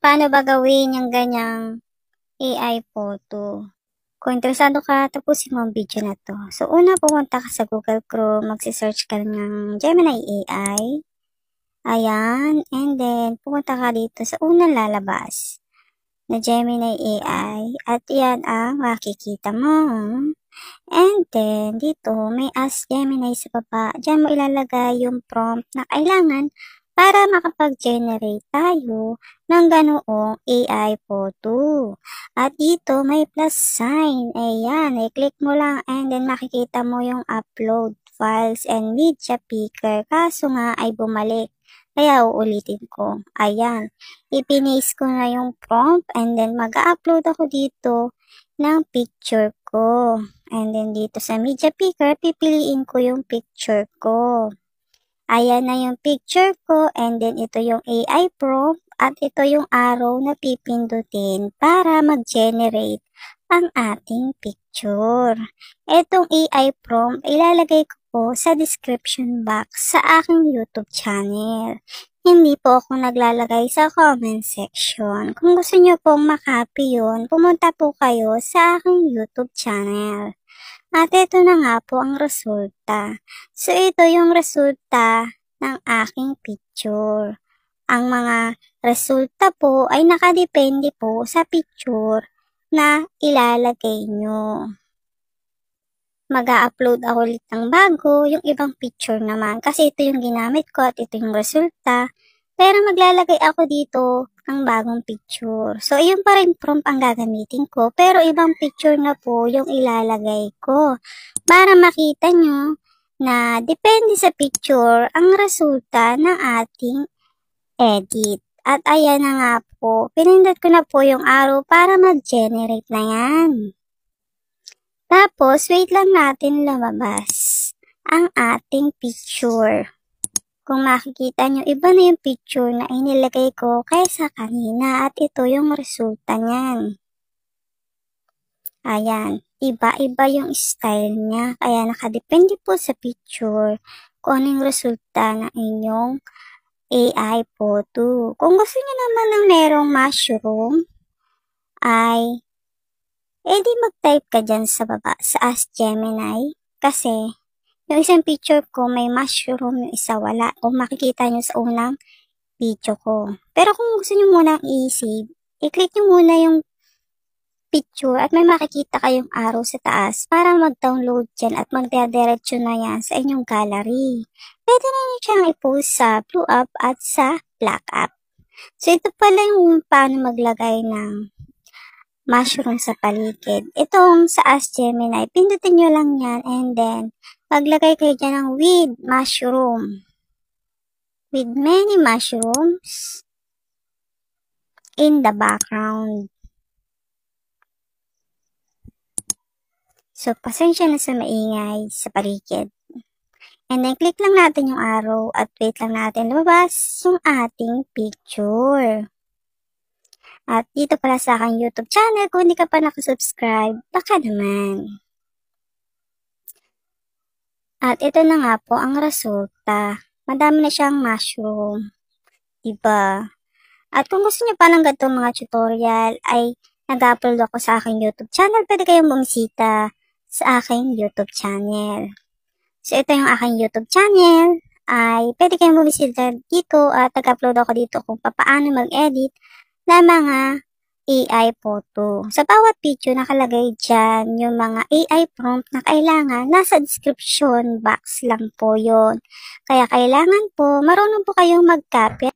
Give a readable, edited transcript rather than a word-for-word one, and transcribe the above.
Paano ba gawin yung ganyang AI photo? Kung interesado ka, tapusin mo ang video na to. So, una pumunta ka sa Google Chrome, magsisearch ka ng Gemini AI. Ayan, and then pumunta ka dito sa unang lalabas na Gemini AI at yan ang makikita mo. And then, dito may Ask Gemini sa baba. Diyan mo ilalagay yung prompt na kailangan para makapag-generate tayo ng ganoong AI photo. At dito may plus sign. Ayan, i-click mo lang and then makikita mo yung upload files and media picker. Kaso nga ay bumalik. Kaya uulitin ko. Ayan, ipinis ko na yung prompt and then mag-upload ako dito ng picture ko. And then dito sa media picker, pipiliin ko yung picture ko. Ayan na yung picture ko and then ito yung AI prompt at ito yung arrow na pipindutin para mag-generate ang ating picture. Itong AI prompt ilalagay ko po sa description box sa aking YouTube channel. Hindi po ako naglalagay sa comment section. Kung gusto nyo pong makopy yun, pumunta po kayo sa aking YouTube channel. At ito na nga po ang resulta. So, ito yung resulta ng aking picture. Ang mga resulta po ay nakadepende po sa picture na ilalagay nyo. Mag-a-upload ako ulit ng bago, yung ibang picture naman. Kasi ito yung ginamit ko at ito yung resulta. Pero maglalagay ako dito ng bagong picture. So, yun pa rin prompt ang gagamitin ko. Pero ibang picture na po yung ilalagay ko. Para makita nyo na depende sa picture ang resulta ng ating edit. At ayan na nga po. Pinindot ko na po yung arrow para mag-generate na yan. Tapos, wait lang natin lumabas ang ating picture. Kung makikita nyo, iba na yung picture na inilagay ko kaysa kanina at ito yung resulta niyan. Ayan, iba-iba yung style niya kaya nakadepende po sa picture kung ano yung resulta ng inyong AI photo. Kung gusto nyo naman ng merong mushroom, ay edi mag-type ka dyan sa baba sa Ask Gemini kasi yung isang picture ko may mushroom, yung isa wala. Kung makikita nyo sa unang video ko. Pero kung gusto nyo munang i-save, i-click nyo muna yung picture at may makikita kayong arrow sa taas para mag-download dyan at magdadiretso na yan sa inyong gallery. Pwede na nyo siyang i-post sa Blue Up at sa Black Up. So ito pala yung paano maglagay ng mushroom sa paligid. Itong sa Ask Gemini, pindutin nyo lang yan and then maglagay kayo dyan ng with mushroom. With many mushrooms in the background. So, pasensya na sa maingay sa paligid. And then, click lang natin yung arrow at wait lang natin lumabas yung ating picture. At dito pala sa aking YouTube channel, kung hindi ka pa nakasubscribe, baka naman. At ito na nga po ang resulta. Madami na siyang mushroom. Diba? At kung gusto niyo pa ng ganitong mga tutorial, ay nag-upload ako sa aking YouTube channel. Pwede kayong bumisita sa aking YouTube channel. So, ito yung aking YouTube channel. Ay pwede kayong bumisita dito at nag-upload ako dito kung paano mag-edit na mga AI photo. Sa bawat video nakalagay dyan yung mga AI prompt na kailangan. Nasa description box lang po yon. Kaya kailangan po marunong po kayong mag-copy